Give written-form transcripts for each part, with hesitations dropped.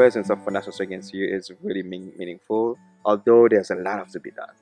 presence of fondation Seguin here is really meaningful, although there's a lot to be done.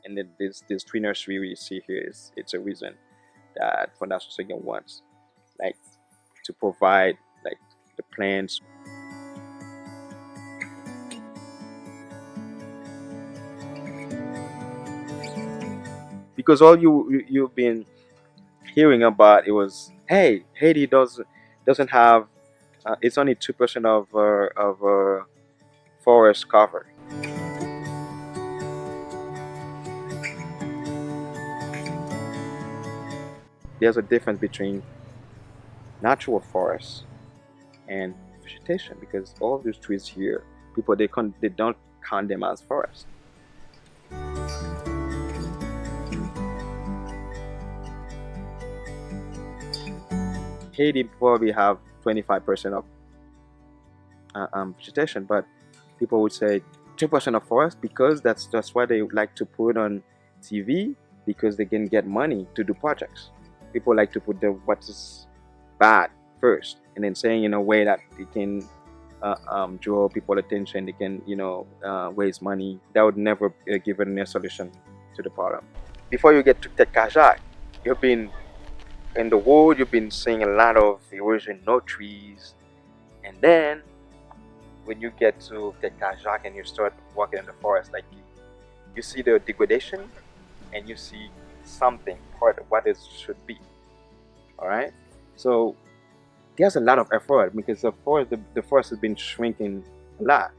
And then this tree nursery we see here it's a reason that fondation Seguin wants, like, to provide like the plants. Because all you've been hearing about, it was, hey, Haiti doesn't have it's only 2% of forest cover. There's a difference between natural forests and vegetation, because all these trees here, people they don't count them as forests. Haiti probably have 25% of vegetation, but people would say 2% of forest, because that's why they like to put on TV, because they can get money to do projects. People like to put what is bad first, and then saying in a way that it can draw people attention. They can raise money. That would never give a solution to the problem. Before you get to Tekajak, you've been in the wood, you've been seeing a lot of erosion, no trees, and then when you get to Tekajak and you start walking in the forest, like you see the degradation, and you see something part of what it should be. All right, so there's a lot of effort, because the forest has been shrinking a lot.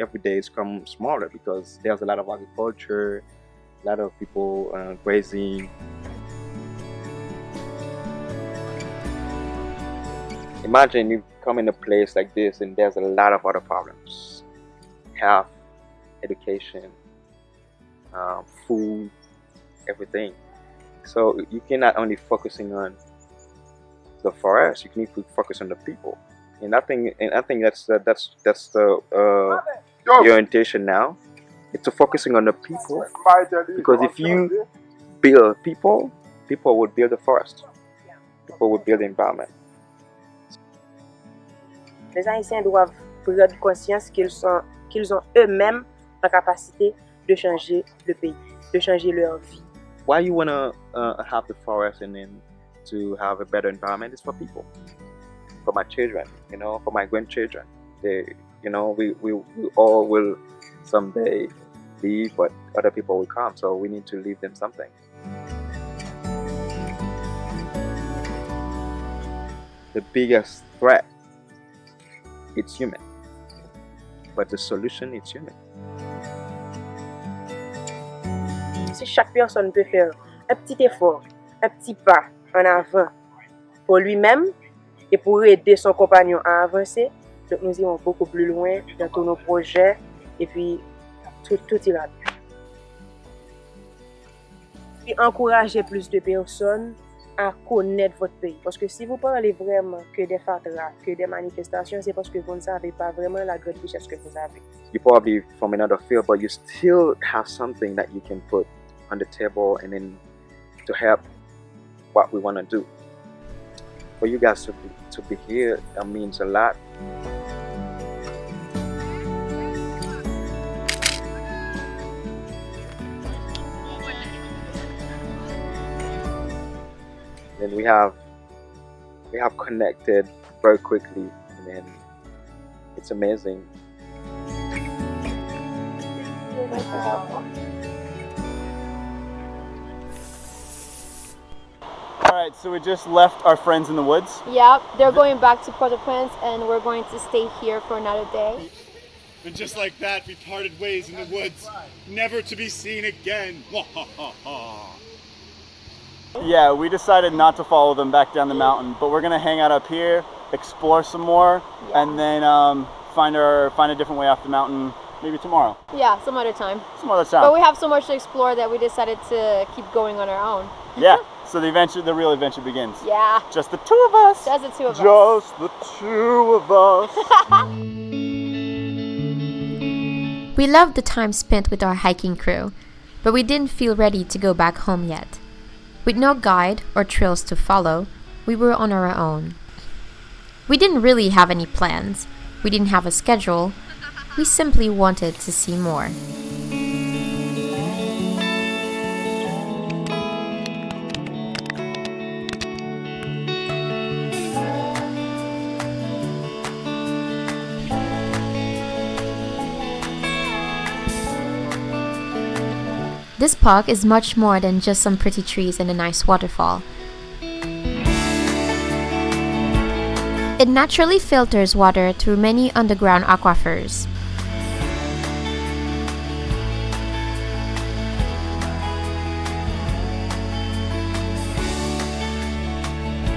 Every day it's come smaller because there's a lot of agriculture, a lot of people grazing. Imagine you come in a place like this and there's a lot of other problems: health, education, food, everything. So you cannot only focusing on the forest, you need to focus on the people. And I think that's the orientation now. It's focusing on the people, because if you build people, people would build the forest, people would build the environment. Les Haïtiens doivent prendre conscience qu'ils ont eux-mêmes la capacité de changer le pays, de changer leur vie. Why you wanna have the forest and then to have a better environment is for people, for my children, for my grandchildren. They, we all will someday leave, but other people will come, so we need to leave them something. The biggest threat, it's human, but the solution is human. Si chaque personne peut faire un petit effort, un petit pas en avant pour lui-même et pour aider son compagnon à avancer, donc nous irons beaucoup plus loin dans tous nos projets, et puis tout ira bien. Et encourager plus de personnes à connaître votre pays. Parce que si vous parlez vraiment que des fatras, que des manifestations, c'est parce que vous ne savez pas vraiment la grande richesse que vous avez. You're probably from another field, but you still have something that you can put on the table and then to help what we want to do. For you guys to be here, that means a lot. Then we have connected very quickly, and then it's amazing. Alright, so we just left our friends in the woods. Yeah, they're going back to Port-au-Prince, and we're going to stay here for another day. And just like that, we parted ways in the woods, never to be seen again. Yeah, we decided not to follow them back down the mountain, but we're gonna hang out up here, explore some more, and then find a different way off the mountain maybe tomorrow. Yeah, some other time. Some other time. But we have so much to explore that we decided to keep going on our own. Yeah, so the real adventure begins. Yeah. Just the two of us. Just the two of us. Just the two of us. We loved the time spent with our hiking crew, but we didn't feel ready to go back home yet. With no guide or trails to follow, we were on our own. We didn't really have any plans. We didn't have a schedule. We simply wanted to see more. This park is much more than just some pretty trees and a nice waterfall. It naturally filters water through many underground aquifers.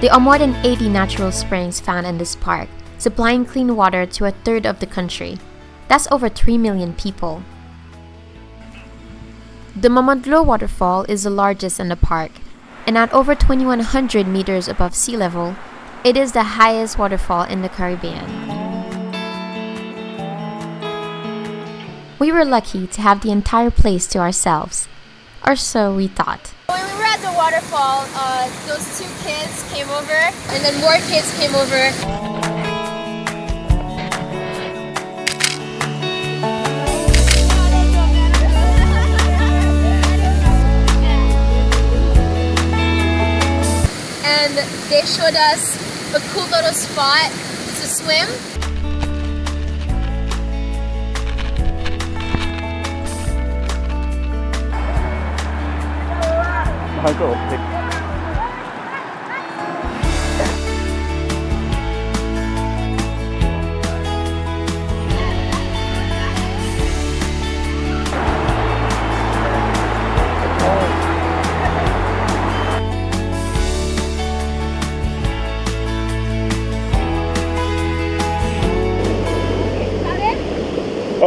There are more than 80 natural springs found in this park, supplying clean water to a third of the country. That's over 3 million people. The Mamandlo waterfall is the largest in the park, and at over 2,100 meters above sea level, it is the highest waterfall in the Caribbean. We were lucky to have the entire place to ourselves, or so we thought. When we were at the waterfall, those two kids came over, and then more kids came over. And they showed us a cool little spot to swim.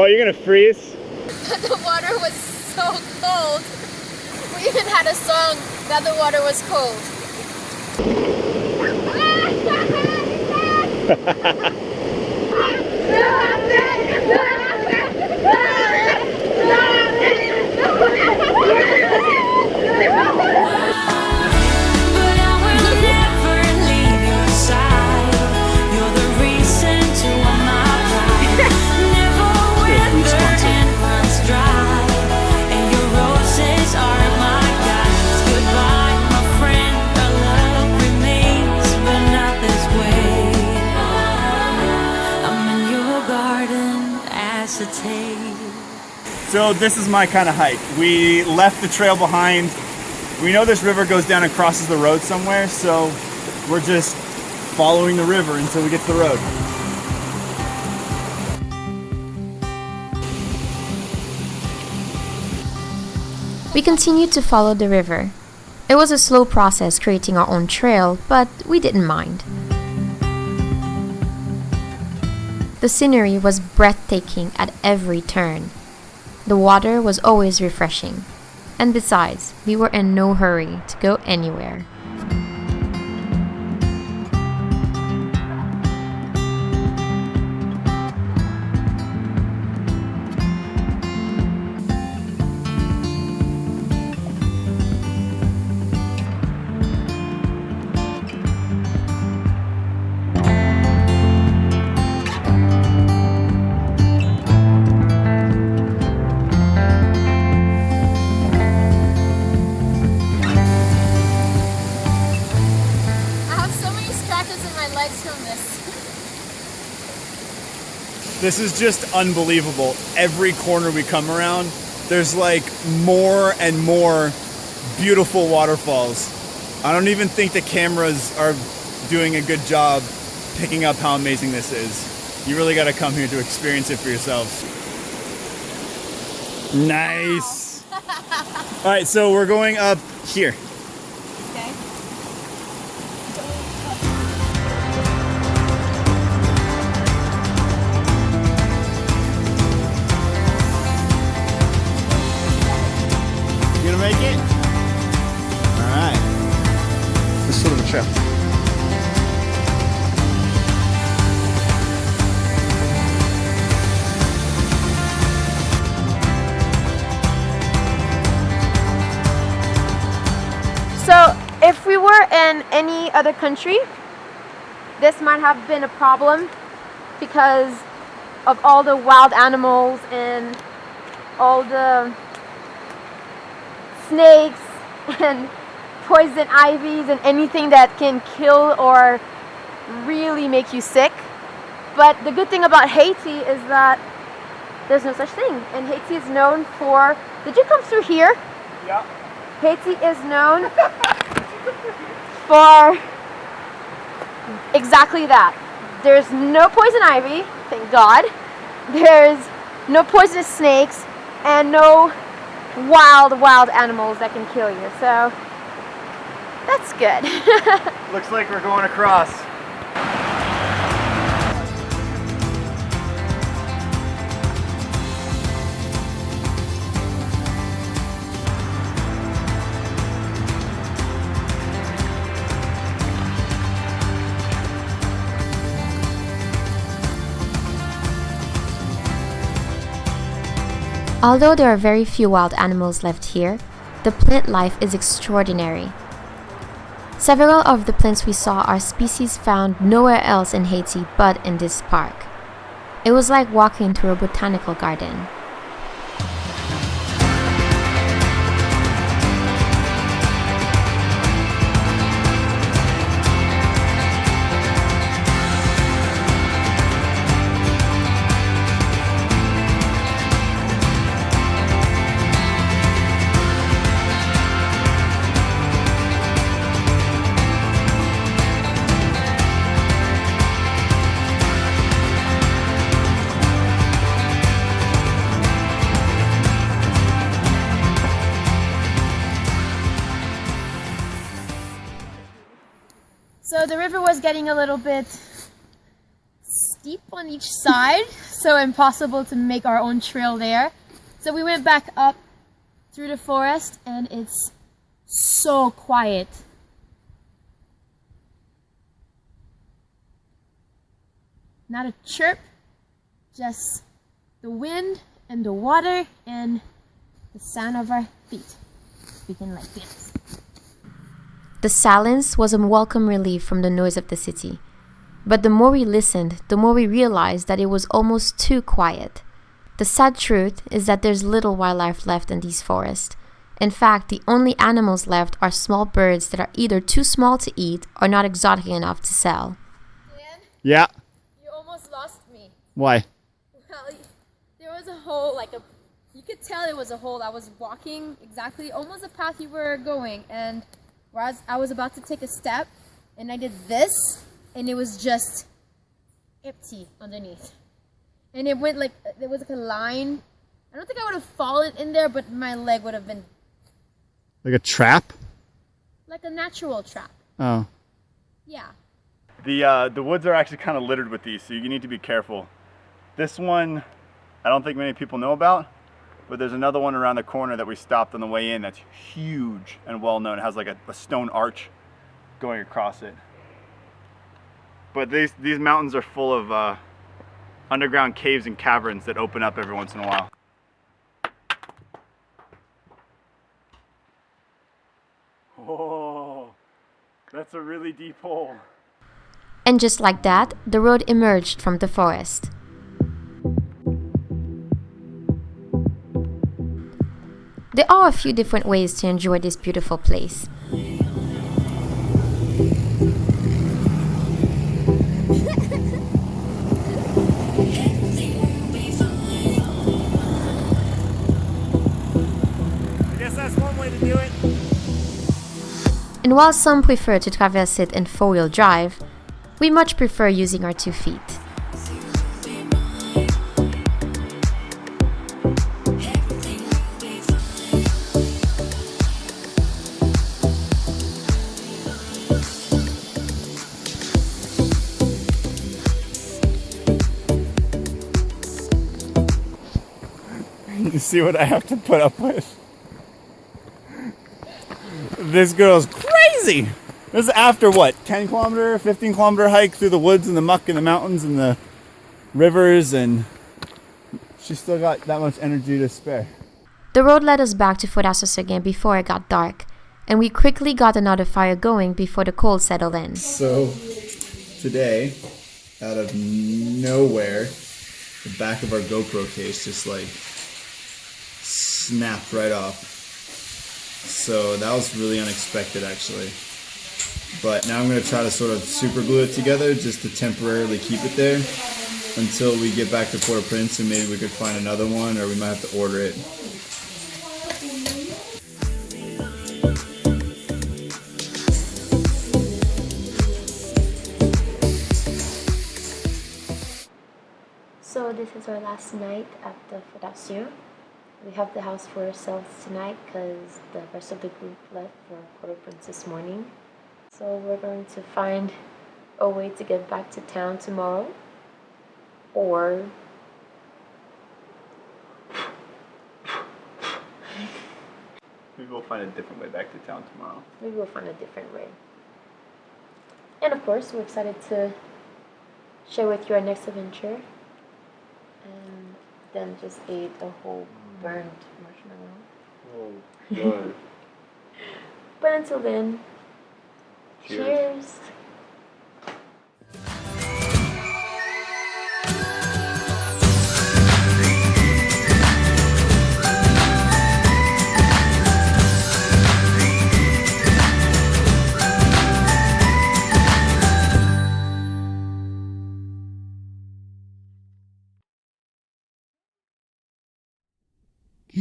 Oh, you're gonna freeze? The water was so cold. We even had a song that the water was cold. So this is my kind of hike. We left the trail behind. We know this river goes down and crosses the road somewhere, so we're just following the river until we get to the road. We continued to follow the river. It was a slow process creating our own trail, but we didn't mind. The scenery was breathtaking at every turn. The water was always refreshing. And besides, we were in no hurry to go anywhere. This is just unbelievable. Every corner we come around, there's like more and more beautiful waterfalls. I don't even think the cameras are doing a good job picking up how amazing this is. You really got to come here to experience it for yourselves. Nice. All right, so we're going up here. Okay. You gonna make it? All right. This is sort of a trip. So if we were in any other country, this might have been a problem because of all the wild animals and all the snakes and poison ivies and anything that can kill or really make you sick. But the good thing about Haiti is that there's no such thing. And Haiti is known for... Did you come through here? Yeah. Haiti is known for exactly that. There's no poison ivy, thank God. There's no poisonous snakes and no wild animals that can kill you. So that's good. Looks like we're going across. Although there are very few wild animals left here, the plant life is extraordinary. Several of the plants we saw are species found nowhere else in Haiti but in this park. It was like walking through a botanical garden. So the river was getting a little bit steep on each side, so impossible to make our own trail there. So we went back up through the forest and it's so quiet. Not a chirp, just the wind and the water and the sound of our feet speaking like this. The silence was a welcome relief from the noise of the city. But the more we listened, the more we realized that it was almost too quiet. The sad truth is that there's little wildlife left in these forests. In fact, the only animals left are small birds that are either too small to eat or not exotic enough to sell. Dan, Yeah. you almost lost me. Why? Well, there was a hole, you could tell it was a hole. I was walking exactly almost the path you were going, and whereas I was about to take a step, and I did this, and it was just empty underneath. And it went there was like a line. I don't think I would have fallen in there, but my leg would have been Like a trap? like a natural trap. Oh. Yeah. The woods are actually kind of littered with these, so you need to be careful. This one, I don't think many people know about, but there's another one around the corner that we stopped on the way in that's huge and well known. It has like a stone arch going across it. But these mountains are full of underground caves and caverns that open up every once in a while. Oh, that's a really deep hole. And just like that, the road emerged from the forest. There are a few different ways to enjoy this beautiful place. And while some prefer to traverse it in four-wheel drive, we much prefer using our 2 feet. You see what I have to put up with? This girl's crazy! This is after what, 10 kilometer, 15 kilometer hike through the woods and the muck and the mountains and the rivers, and she's still got that much energy to spare. The road led us back to Seguin before it got dark, and we quickly got another fire going before the cold settled in. So today, out of nowhere, the back of our GoPro case just like snapped right off. So that was really unexpected actually. But now I'm going to try to sort of super glue it together just to temporarily keep it there until we get back to Port-au-Prince, and maybe we could find another one, or we might have to order it. So this is our last night at the fondation. We have the house for ourselves tonight because the rest of the group left for Port-au-Prince this morning. So we're going to find a way to get back to town tomorrow, or Maybe we'll find a different way back to town tomorrow. maybe we'll find a different way. And of course, we're excited to share with you our next adventure. And then just ate a whole burned marshmallow. Oh, God. But until then, cheers.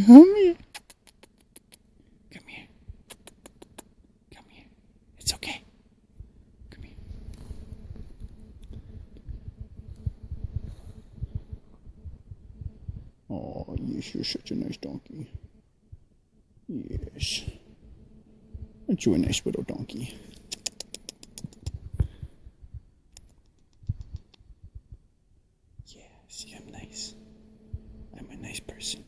Come here. Come here. Come here. It's okay. Come here. Oh, yes, you're such a nice donkey. Yes. Aren't you a nice little donkey? Yes, I'm nice. I'm a nice person.